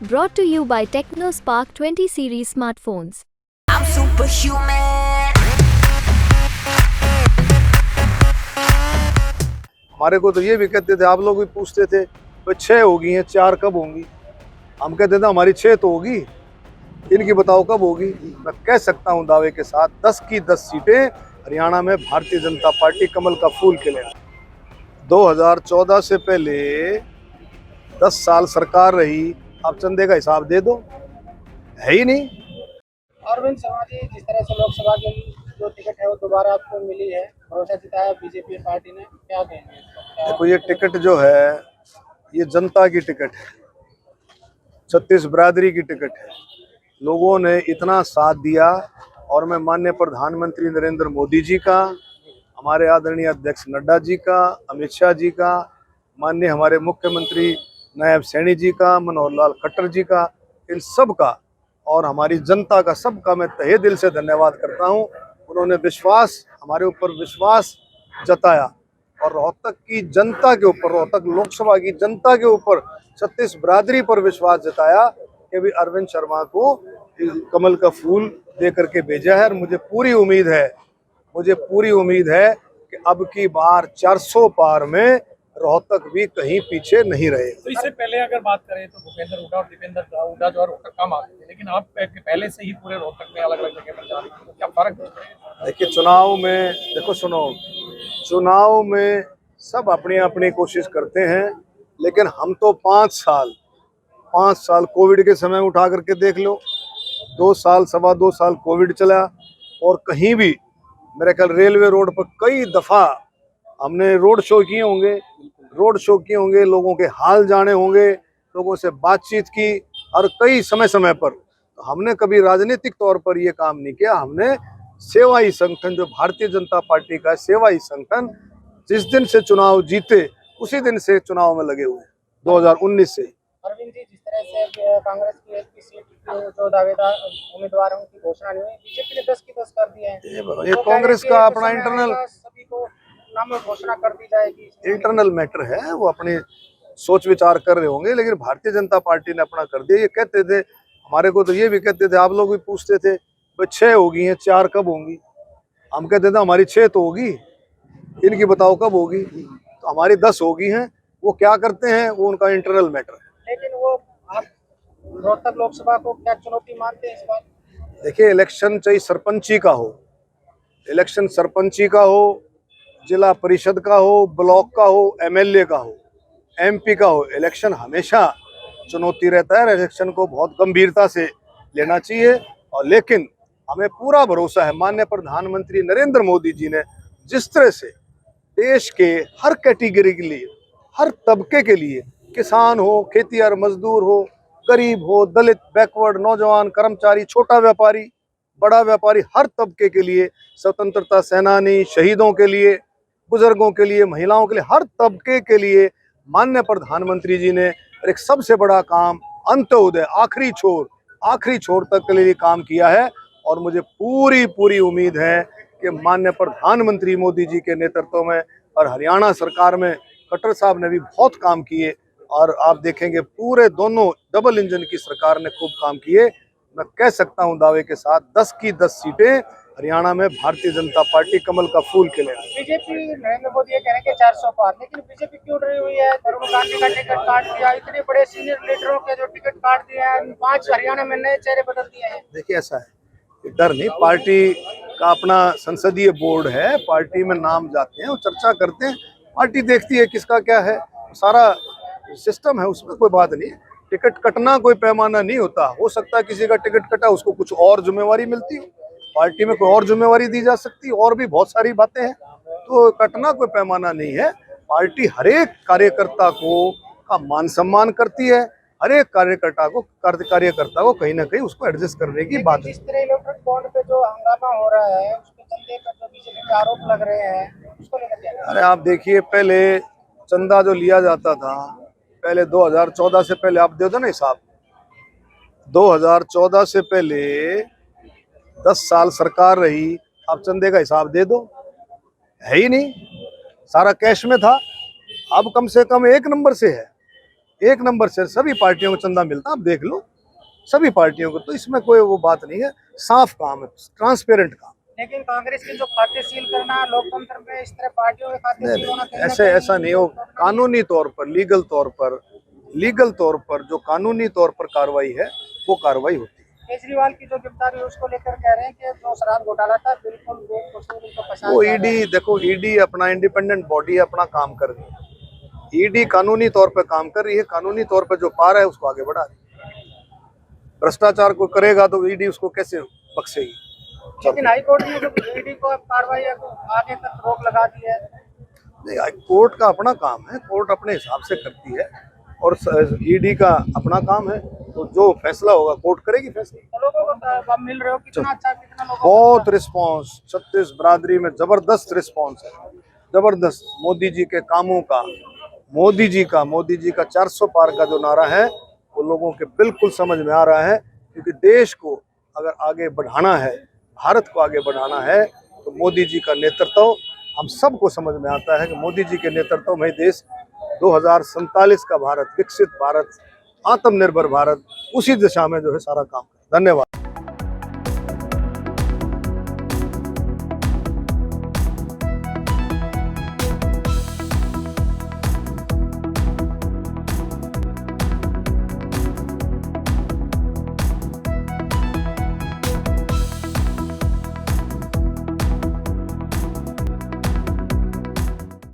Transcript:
Brought to you by TechnoSpark 20 series smartphones. I'm superhuman. हमारे को तो ये भी कहते थे, आप लोग भी पूछते थे तो 6 होगी हैं, 4 कब होंगी। हम कहते थे हमारी 6 तो होगी, इनकी बताओ कब होगी। मैं कह सकता हूं दावे के साथ 10 की 10 सीटें हरियाणा में भारतीय जनता पार्टी कमल का फूल खिलेगा। 2014 से पहले 10 साल सरकार रही, आप चंदे का हिसाब दे दो, है ही नहीं। अरविंद शर्मा जी, जिस तरह से लोकसभा के जो टिकट है वो दोबारा आपको मिली है, भरोसा जताया बीजेपी पार्टी ने, क्या कहेंगे इसको? देखो ये टिकट जो है ये जनता की टिकट है, छत्तीस बिरादरी की टिकट है। लोगों ने इतना साथ दिया और मैं माननीय प्रधानमंत्री नरेंद्र मोदी जी का, हमारे आदरणीय अध्यक्ष नड्डा जी का, अमित शाह जी का, माननीय हमारे मुख्यमंत्री नायब सैनी जी का, मनोहर लाल खट्टर जी का, इन सब का और हमारी जनता का, सबका मैं तहे दिल से धन्यवाद करता हूं। उन्होंने विश्वास, हमारे ऊपर विश्वास जताया और रोहतक की जनता के ऊपर, रोहतक लोकसभा की जनता के ऊपर, छत्तीस बिरादरी पर विश्वास जताया कि भी अरविंद शर्मा को कमल का फूल दे करके भेजा है। और मुझे पूरी उम्मीद है कि अब की बार 400 पार में रोहतक भी कहीं पीछे नहीं रहे। तो इससे पहले अगर बात करें तो भूपेंद्र हुड्डा और दीपेंद्र हुड्डा जो है रोहतक कम आते थे, लेकिन आप पहले से ही पूरे रोहतक में अलग अलग जगह पर जा रहे हैं, तो क्या फर्क है? देखिए चुनाव में, देखो सुनो, चुनाव में सब अपनी अपनी कोशिश करते हैं, लेकिन हम तो 5 साल कोविड के समय उठा करके देख लो, 2 साल, 2.25 साल कोविड चला और कहीं भी मेरे ख्याल रेलवे रोड पर कई दफा हमने रोड शो किए होंगे, लोगों के हाल जाने होंगे, लोगों से बातचीत की और कई समय पर हमने कभी राजनीतिक तौर पर ये काम नहीं किया। हमने सेवाई संगठन, जो भारतीय जनता पार्टी का सेवाई संगठन, जिस दिन से चुनाव जीते उसी दिन से चुनाव में लगे हुए हैं, 2019 से। अरविंद जी, जिस तरह से कांग्रेस की एक की सीट जो दावेदार उम्मीदवार हैं उनकी घोषणा नहीं हुई, बीजेपी ने 10 की 10 कर दिए हैं। ये कांग्रेस का अपना इंटरनल, सभी को नाम घोषणा कर दी जाएगी, इंटरनल मैटर है, वो अपने सोच विचार कर रहे होंगे, लेकिन भारतीय जनता पार्टी ने अपना कर दिया। ये कहते थे, हमारे को तो ये भी कहते थे, आप लोग भी पूछते थे भाई 6 होगी हैं, 4 कब होंगी। हम कहते थे हमारी 6 तो होगी, इनकी बताओ कब होगी। तो हमारी 10 होगी हैं। वो क्या करते हैं वो उनका इंटरनल मैटर है। लेकिन वो आप रोहतक लोकसभा को क्या चुनौती मानते हैं इस बार? देखिए इलेक्शन चाहे सरपंची का हो, इलेक्शन सरपंची का हो, जिला परिषद का हो, ब्लॉक का हो, एमएलए का हो, एमपी का हो, इलेक्शन हमेशा चुनौती रहता है। इलेक्शन को बहुत गंभीरता से लेना चाहिए और लेकिन हमें पूरा भरोसा है माननीय प्रधानमंत्री नरेंद्र मोदी जी ने जिस तरह से देश के हर कैटेगरी के लिए, हर तबके के लिए, किसान हो, खेतीहर मजदूर हो, गरीब हो, दलित, बैकवर्ड, नौजवान, कर्मचारी, छोटा व्यापारी, बड़ा व्यापारी, हर तबके के लिए, स्वतंत्रता सेनानी, शहीदों के लिए, बुजुर्गों के लिए, महिलाओं के लिए, हर तबके के लिए माननीय प्रधानमंत्री जी ने एक सबसे बड़ा काम अंत्योदय, आखिरी छोर तक के लिए काम किया है। और मुझे पूरी उम्मीद है कि माननीय प्रधानमंत्री मोदी जी के नेतृत्व में और हरियाणा सरकार में खट्टर साहब ने भी बहुत काम किए और आप देखेंगे पूरे दोनों डबल इंजन की सरकार ने खूब काम किए। मैं कह सकता हूं दावे के साथ 10 की 10 सीटें हरियाणा में भारतीय जनता पार्टी कमल का फूल खिलेगा। बीजेपी नरेंद्र मोदी ये कह रहे हैं कि 400 पार, लेकिन बीजेपी क्यों डरी हुई है? तरुण गांधी का टिकट काट दिया, इतने बड़े सीनियर लीडरों के जो टिकट काट दिया है, 5 हरियाणा में नए चेहरे बदल दिए हैं। देखिए ऐसा है, डर नहीं, पार्टी का अपना संसदीय बोर्ड है, पार्टी में नाम जाते हैं, वो चर्चा करते हैं, पार्टी देखती है किसका क्या है, सारा सिस्टम है, उसमें कोई बात नहीं। टिकट कटना कोई पैमाना नहीं होता, हो सकता है किसी का टिकट कटा उसको कुछ और जिम्मेवारी मिलती हो, पार्टी में कोई और जिम्मेवारी दी जा सकती, और भी बहुत सारी बातें हैं, तो कटना कोई पैमाना नहीं है। पार्टी हरेक कार्यकर्ता को का मान सम्मान करती है, हरेक कार्यकर्ता को कहीं ना कहीं उसको एडजस्ट करने की बात है। जिस तरह इलेक्ट्रॉनिक बॉन्ड पे जो हंगामा हो रहा है, उसके चंदे पर जो बीजेपी पे आरोप लग रहे हैं, उसको लेकर क्या? अरे आप देखिए, पहले चंदा जो लिया जाता था, पहले 2014 से पहले आप दे दो ना हिसाब, 2014 से पहले 10 साल सरकार रही, आप चंदे का हिसाब दे दो, है ही नहीं, सारा कैश में था। अब कम से कम 1 नंबर से है, एक नंबर से सभी पार्टियों को चंदा मिलता, आप देख लो सभी पार्टियों को, तो इसमें कोई वो बात नहीं है, साफ काम है, ट्रांसपेरेंट काम। लेकिन कांग्रेस के जो खाते सील करना लोकतंत्र में, इस तरह पार्टियों के खाते सील होना कहीं ना ऐसे कहीं ऐसा नहीं हो, कानूनी तौर पर, लीगल तौर पर जो कानूनी तौर पर कार्रवाई है वो कार्रवाई होती है। केजरीवाल की जो गिरफ्तारी है उसको लेकर कह रहे हैं कि जो शराब घोटाला था बिल्कुल उनको फंसा वो दिया ईडी, गया। देखो ईडी अपना इंडिपेंडेंट बॉडी है, अपना काम कर रही है। ईडी कानूनी तौर पर काम कर रही है, कानूनी तौर पर जो पार है उसको आगे बढ़ा रही है। भ्रष्टाचार को करेगा तो ईडी उसको कैसे बख्शेगी? लेकिन हाईकोर्ट ने जो ईडी को कार्रवाई है तो आगे तक रोक लगा दी है। नहीं, कोर्ट का अपना काम है, कोर्ट अपने हिसाब से करती है और ईडी का अपना काम है, तो जो फैसला होगा कोर्ट करेगी फैसला। तो लोगों को आप मिल रहे हो, कितना अच्छा, कितना लोगों को बहुत रिस्पांस, छत्तीस बिरादरी में जबरदस्त रिस्पांस है, जबरदस्त। मोदी जी के कामों का, मोदी जी का 400 पार का जो नारा है वो लोगों के बिल्कुल समझ में आ रहा है, क्योंकि देश को अगर आगे बढ़ाना है, भारत को आगे बढ़ाना है, तो मोदी जी का नेतृत्व हम सबको समझ में आता है कि मोदी जी के नेतृत्व में देश 2047 का भारत, विकसित भारत, आत्मनिर्भर भारत, उसी दिशा में जो है सारा काम। धन्यवाद।